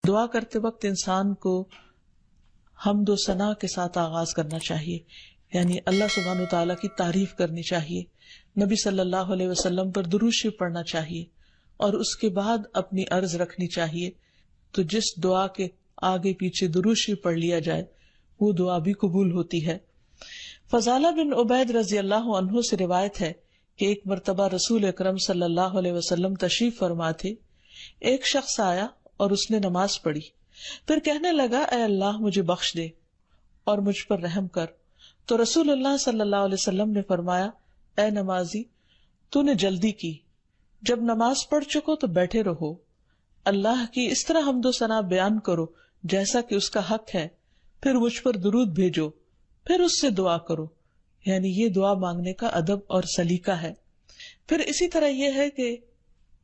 دعا کرتے وقت انسان کو حمد و ثنا کے ساتھ آغاز کرنا چاہیے، یعنی اللہ سبحانہ وتعالیٰ کی تعریف کرنی چاہیے، نبی صلی اللہ علیہ وسلم پر درود شریف پڑھنا چاہیے، اور اس کے بعد اپنی عرض رکھنی چاہیے۔ تو جس دعا کے آگے پیچھے درود شریف پڑھ لیا جائے وہ دعا بھی قبول ہوتی ہے۔ فضالہ بن عبید رضی اللہ عنہ سے روایت ہے کہ ایک مرتبہ رسول اکرم صلی اللہ علیہ وسلم تشریف فرما تھے۔ ایک شخص آیا اور اس نے نماز پڑھی، پھر کہنے لگا اے اللہ مجھے بخش دے اور مجھ پر رحم کر۔ تو رسول اللہ صلی اللہ علیہ وسلم نے فرمایا اے نمازی تو نے جلدی کی، جب نماز پڑھ چکو تو بیٹھے رہو، اللہ کی اس طرح حمد و ثنا بیان کرو جیسا کہ اس کا حق ہے، پھر مجھ پر درود بھیجو، پھر اس سے دعا کرو، یعنی یہ دعا مانگنے کا ادب اور سلیقہ ہے۔ پھر اسی طرح یہ ہے کہ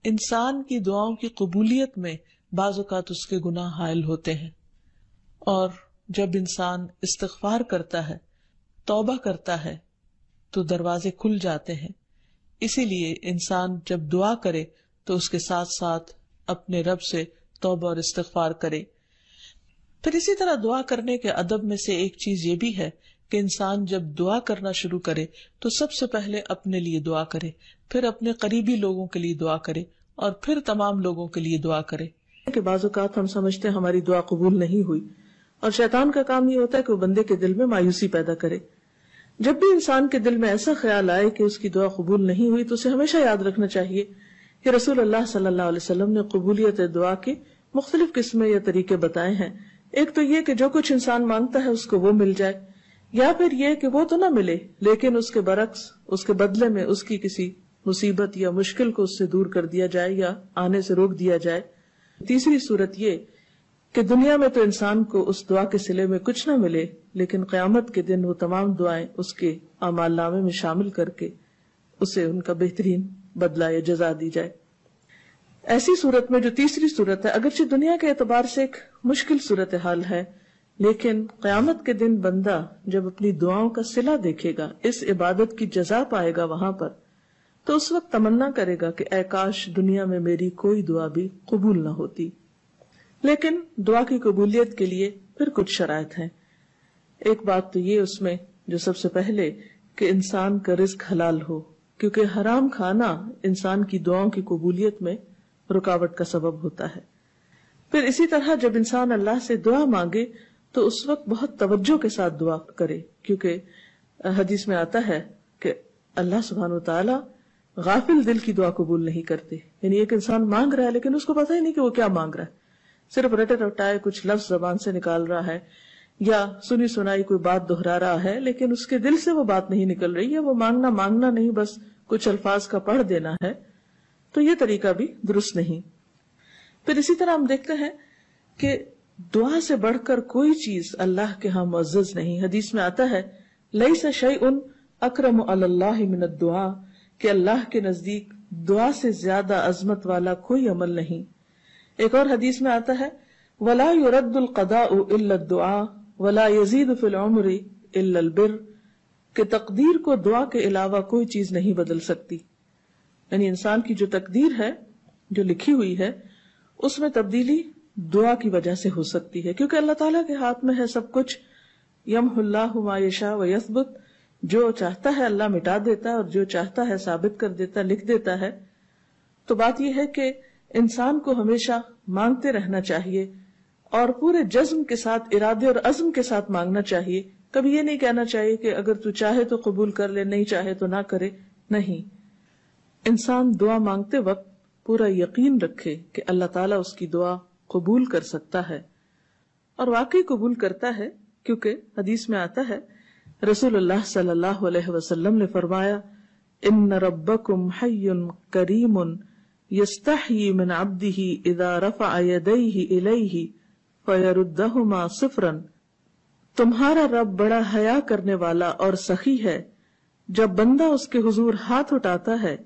انسان کی دعاؤں کی قبولیت میں بعض اوقات اس کے گناہ حائل ہوتے ہیں، اور جب انسان استغفار کرتا ہے، توبہ کرتا ہے تو دروازے کھل جاتے ہیں۔ اسی لیے انسان جب دعا کرے تو اس کے ساتھ ساتھ اپنے رب سے توبہ اور استغفار کرے۔ پھر اسی طرح دعا کرنے کے ادب میں سے ایک چیز یہ بھی ہے کہ انسان جب دعا کرنا شروع کرے تو سب سے پہلے اپنے لیے دعا کرے، پھر اپنے قریبی لوگوں کے لیے دعا کرے، اور پھر تمام لوگوں کے لیے دعا کرے۔ کہ بعض اوقات ہم سمجھتے ہیں ہماری دعا قبول نہیں ہوئی، اور شیطان کا کام یہ ہوتا ہے کہ وہ بندے کے دل میں مایوسی پیدا کرے۔ جب بھی انسان کے دل میں ایسا خیال آئے کہ اس کی دعا قبول نہیں ہوئی تو اسے ہمیشہ یاد رکھنا چاہیے کہ رسول اللہ صلی اللہ علیہ وسلم نے قبولیت دعا کی مختلف قسمیں یا طریقے بتائے ہیں۔ ایک تو یہ کہ جو کچھ انسان مانگتا ہے اس کو وہ مل جائے، یا پھر یہ کہ وہ تو نہ ملے لیکن اس کے برعکس اس کے بدلے میں اس کی کسی مصیبت یا مشکل کو اس سے دور کر دیا جائے یا آنے سے روک دیا جائے۔ تیسری صورت یہ کہ دنیا میں تو انسان کو اس دعا کے صلے میں کچھ نہ ملے، لیکن قیامت کے دن وہ تمام دعائیں اس کے اعمال نامے میں شامل کر کے اسے ان کا بہترین بدلہ یا جزا دی جائے۔ ایسی صورت میں جو تیسری صورت ہے، اگرچہ دنیا کے اعتبار سے ایک مشکل صورتحال ہے، لیکن قیامت کے دن بندہ جب اپنی دعاؤں کا صلہ دیکھے گا، اس عبادت کی جزا پائے گا وہاں پر، تو اس وقت تمنا کرے گا کہ اے کاش دنیا میں میری کوئی دعا بھی قبول نہ ہوتی۔ لیکن دعا کی قبولیت کے لیے پھر کچھ شرائط ہیں۔ ایک بات تو یہ اس میں جو سب سے پہلے کہ انسان کا رزق حلال ہو، کیونکہ حرام کھانا انسان کی دعاؤں کی قبولیت میں رکاوٹ کا سبب ہوتا ہے۔ پھر اسی طرح جب انسان اللہ سے دعا مانگے تو اس وقت بہت توجہ کے ساتھ دعا کرے، کیونکہ حدیث میں آتا ہے کہ اللہ سبحانہ وتعالی غافل دل کی دعا قبول نہیں کرتے، یعنی ایک انسان مانگ رہا ہے لیکن اس کو پتہ ہی نہیں کہ وہ کیا مانگ رہا ہے، صرف رٹے رٹائے کچھ لفظ زبان سے نکال رہا ہے یا سنی سنائی کوئی بات دہرا رہا ہے، لیکن اس کے دل سے وہ بات نہیں نکل رہی ہے، وہ مانگنا نہیں، بس کچھ الفاظ کا پڑھ دینا ہے، تو یہ طریقہ بھی درست نہیں۔ پھر اسی طرح ہم دیکھتے ہیں کہ دعا سے بڑھ کر کوئی چیز اللہ کے ہاں معزز نہیں۔ حدیث میں آتا ہے لیس شیء اکرم علی اللہ من الدعاء، کہ اللہ کے نزدیک دعا سے زیادہ عظمت والا کوئی عمل نہیں۔ ایک اور حدیث میں آتا ہے ولا يرد القضاء الا الدعاء ولا يزيد في العمر الا البر، کہ تقدیر کو دعا کے علاوہ کوئی چیز نہیں بدل سکتی، یعنی انسان کی جو تقدیر ہے جو لکھی ہوئی ہے اس میں تبدیلی دعا کی وجہ سے ہو سکتی ہے، کیونکہ اللہ تعالیٰ کے ہاتھ میں ہے سب کچھ۔ یمحو اللہ ما یشاء ویثبت، جو چاہتا ہے اللہ مٹا دیتا ہے اور جو چاہتا ہے ثابت کر دیتا ہے، لکھ دیتا ہے۔ تو بات یہ ہے کہ انسان کو ہمیشہ مانگتے رہنا چاہیے اور پورے جزم کے ساتھ، ارادے اور عزم کے ساتھ مانگنا چاہیے۔ کبھی یہ نہیں کہنا چاہیے کہ اگر تو چاہے تو قبول کر لے، نہیں چاہے تو نہ کرے، نہیں۔ انسان دعا مانگتے وقت پورا یقین رکھے کہ اللہ تعالیٰ اس کی دعا قبول کر سکتا ہے، اور واقعی قبول کرتا ہے، کیونکہ حدیث میں آتا ہے رسول اللہ صلی اللہ علیہ وسلم نے فرمایا ان ربکم حی کریم یستحیی من عبدہ اذا رفع یدیہ الیہ فیردہما صفرا، تمہارا رب بڑا حیا کرنے والا اور سخی ہے، جب بندہ اس کے حضور ہاتھ اٹھاتا ہے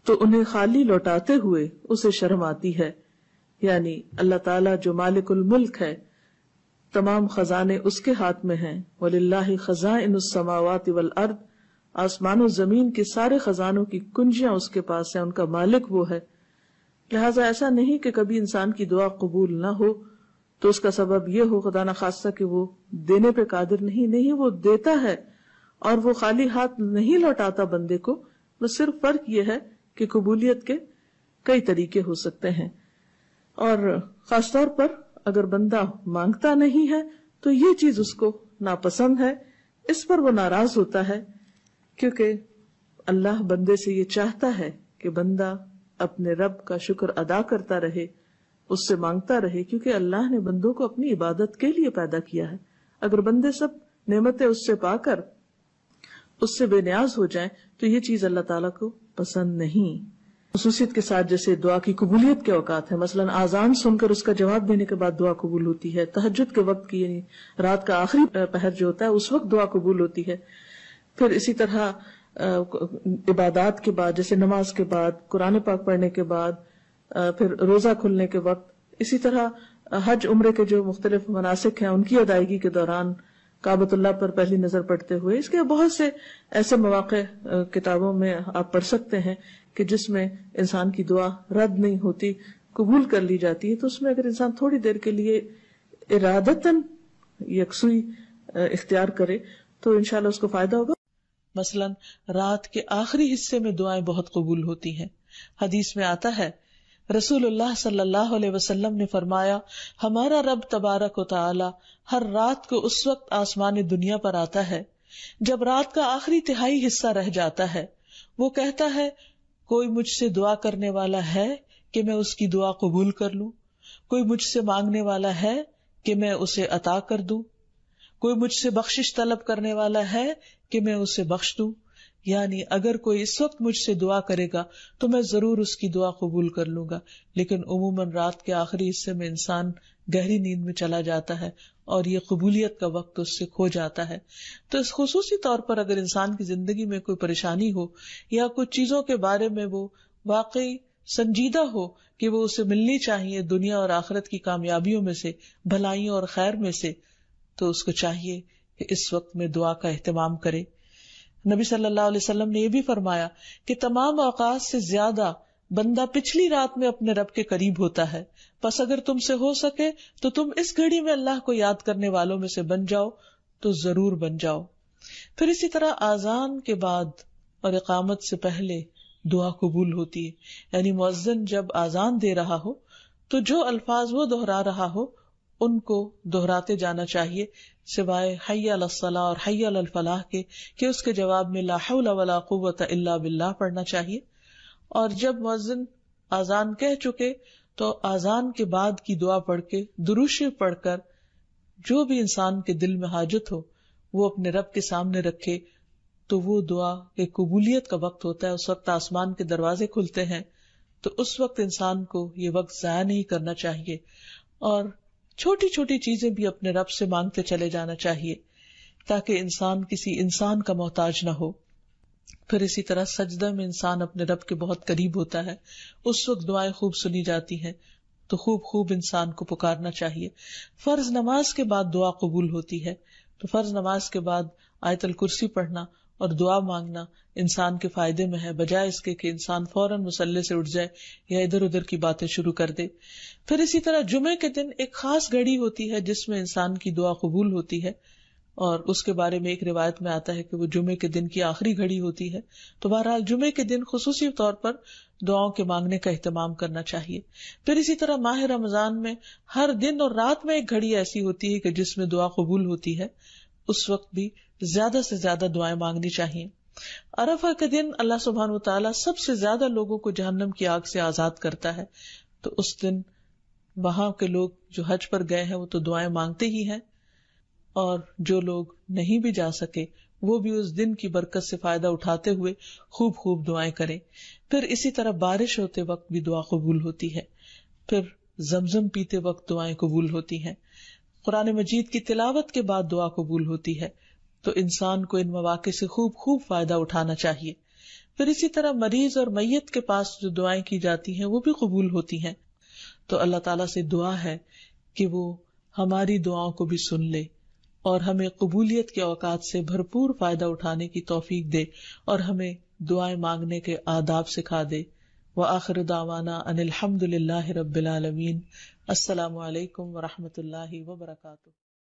تو انہیں خالی لوٹاتے ہوئے اسے شرم آتی ہے۔ یعنی اللہ تعالیٰ جو مالک الملک ہے، تمام خزانے اس کے ہاتھ میں ہیں، وَلِلَّهِ خَزَائِنُ السَّمَاوَاتِ وَالْأَرْضِ، آسمان و زمین کے سارے خزانوں کی کنجیاں اس کے پاس ہیں، ان کا مالک وہ ہے۔ لہٰذا ایسا نہیں کہ کبھی انسان کی دعا قبول نہ ہو تو اس کا سبب یہ ہو خدا نخواستہ کہ وہ دینے پہ قادر نہیں، وہ دیتا ہے اور وہ خالی ہاتھ نہیں لوٹاتا بندے کو، بس صرف فرق یہ ہے کہ قبولیت کے کئی طریقے ہو سکتے ہیں. اور خاص طور پر اگر بندہ مانگتا نہیں ہے تو یہ چیز اس کو ناپسند ہے، اس پر وہ ناراض ہوتا ہے، کیونکہ اللہ بندے سے یہ چاہتا ہے کہ بندہ اپنے رب کا شکر ادا کرتا رہے، اس سے مانگتا رہے، کیونکہ اللہ نے بندوں کو اپنی عبادت کے لیے پیدا کیا ہے. اگر بندے سب نعمتیں اس سے پا کر اس سے بے نیاز ہو جائیں تو یہ چیز اللہ تعالیٰ کو پسند نہیں. خصوصیت کے ساتھ جیسے دعا کی قبولیت کے اوقات ہیں، مثلا آذان سن کر اس کا جواب دینے کے بعد دعا قبول ہوتی ہے، تہجد کے وقت کی یعنی رات کا آخری پہر جو ہوتا ہے اس وقت دعا قبول ہوتی ہے. پھر اسی طرح عبادات کے بعد جیسے نماز کے بعد، قرآن پاک پڑھنے کے بعد، پھر روزہ کھلنے کے وقت، اسی طرح حج عمرے کے جو مختلف مناسک ہیں ان کی ادائیگی کے دوران، کعبۃ اللہ پر پہلی نظر پڑتے ہوئے. اس کے بہت سے ایسے مواقع کتابوں میں آپ پڑھ سکتے ہیں کہ جس میں انسان کی دعا رد نہیں ہوتی، قبول کر لی جاتی ہے. تو اس میں اگر انسان تھوڑی دیر کے لیے ارادتاً یکسوئی اختیار کرے تو انشاءاللہ اس کو فائدہ ہوگا. مثلا رات کے آخری حصے میں دعائیں بہت قبول ہوتی ہیں. حدیث میں آتا ہے رسول اللہ صلی اللہ علیہ وسلم نے فرمایا، ہمارا رب تبارک و تعالی ہر رات کو اس وقت آسمان دنیا پر آتا ہے جب رات کا آخری تہائی حصہ رہ جاتا ہے. وہ کہتا ہے، کوئی مجھ سے دعا کرنے والا ہے کہ میں اس کی دعا قبول کر لوں؟ کوئی مجھ سے مانگنے والا ہے کہ میں اسے عطا کر دوں؟ کوئی مجھ سے بخشش طلب کرنے والا ہے کہ میں اسے بخش دوں؟ یعنی اگر کوئی اس وقت مجھ سے دعا کرے گا تو میں ضرور اس کی دعا قبول کر لوں گا. لیکن عموماً رات کے آخری حصے میں انسان گہری نیند میں چلا جاتا ہے اور یہ قبولیت کا وقت اس سے کھو جاتا ہے. تو اس خصوصی طور پر اگر انسان کی زندگی میں کوئی پریشانی ہو یا کچھ چیزوں کے بارے میں وہ واقعی سنجیدہ ہو کہ وہ اسے ملنی چاہیے دنیا اور آخرت کی کامیابیوں میں سے، بھلائیوں اور خیر میں سے، تو اس کو چاہیے کہ اس وقت میں دعا کا اہتمام کرے. نبی صلی اللہ علیہ وسلم نے یہ بھی فرمایا کہ تمام اوقات سے زیادہ بندہ پچھلی رات میں اپنے رب کے قریب ہوتا ہے، پس اگر تم سے ہو سکے تو تم اس گھڑی میں اللہ کو یاد کرنے والوں میں سے بن جاؤ تو ضرور بن جاؤ. پھر اسی طرح آذان کے بعد اور اقامت سے پہلے دعا قبول ہوتی ہے. یعنی مؤذن جب آذان دے رہا ہو تو جو الفاظ وہ دہرا رہا ہو ان کو دہراتے جانا چاہیے، سوائے حی علی الصلاح اور حی علی الفلاح کے، کہ اس کے جواب میں لا حول ولا قوت الا باللہ پڑھنا چاہیے. اور جب مؤذن آذان کہہ چکے تو آذان کے بعد کی دعا پڑھ کے، درود شریف پڑھ کر، جو بھی انسان کے دل میں حاجت ہو وہ اپنے رب کے سامنے رکھے. تو وہ دعا کے قبولیت کا وقت ہوتا ہے، اس وقت آسمان کے دروازے کھلتے ہیں. تو اس وقت انسان کو یہ وقت ضائع نہیں کرنا چاہیے اور چھوٹی چھوٹی چیزیں بھی اپنے رب سے مانگتے چلے جانا چاہیے تاکہ انسان کسی انسان کا محتاج نہ ہو. پھر اسی طرح سجدہ میں انسان اپنے رب کے بہت قریب ہوتا ہے، اس وقت دعائیں خوب سنی جاتی ہیں تو خوب انسان کو پکارنا چاہیے. فرض نماز کے بعد دعا قبول ہوتی ہے، تو فرض نماز کے بعد آیت الکرسی پڑھنا اور دعا مانگنا انسان کے فائدے میں ہے، بجائے اس کے کہ انسان فوراً مصلی سے اٹھ جائے یا ادھر ادھر کی باتیں شروع کر دے. پھر اسی طرح جمعے کے دن ایک خاص گھڑی ہوتی ہے جس میں انسان کی دعا قبول ہوتی ہے، اور اس کے بارے میں ایک روایت میں آتا ہے کہ وہ جمعے کے دن کی آخری گھڑی ہوتی ہے. تو بہرحال جمعے کے دن خصوصی طور پر دعاؤں کے مانگنے کا اہتمام کرنا چاہیے. پھر اسی طرح ماہ رمضان میں ہر دن اور رات میں ایک گھڑی ایسی ہوتی ہے کہ جس میں دعا قبول ہوتی ہے، اس وقت بھی زیادہ سے زیادہ دعائیں مانگنی چاہیے. عرفہ کے دن اللہ سبحانہ و تعالیٰ سب سے زیادہ لوگوں کو جہنم کی آگ سے آزاد کرتا ہے، تو اس دن وہاں کے لوگ جو حج پر گئے ہیں وہ تو دعائیں مانگتے ہی ہیں، اور جو لوگ نہیں بھی جا سکے وہ بھی اس دن کی برکت سے فائدہ اٹھاتے ہوئے خوب دعائیں کریں. پھر اسی طرح بارش ہوتے وقت بھی دعا قبول ہوتی ہے. پھر زمزم پیتے وقت دعائیں قبول ہوتی ہیں. قرآن مجید کی تلاوت کے بعد دعا قبول ہوتی ہے. تو انسان کو ان مواقع سے خوب فائدہ اٹھانا چاہیے. پھر اسی طرح مریض اور میت کے پاس جو دعائیں کی جاتی ہیں وہ بھی قبول ہوتی ہیں. تو اللہ تعالیٰ سے دعا ہے کہ وہ ہماری دعاؤں کو بھی سن لے اور ہمیں قبولیت کے اوقات سے بھرپور فائدہ اٹھانے کی توفیق دے، اور ہمیں دعائیں مانگنے کے آداب سکھا دے. وآخر دعوانا ان الحمد للہ رب العالمین۔ السلام علیکم ورحمۃ اللہ وبرکاتہ۔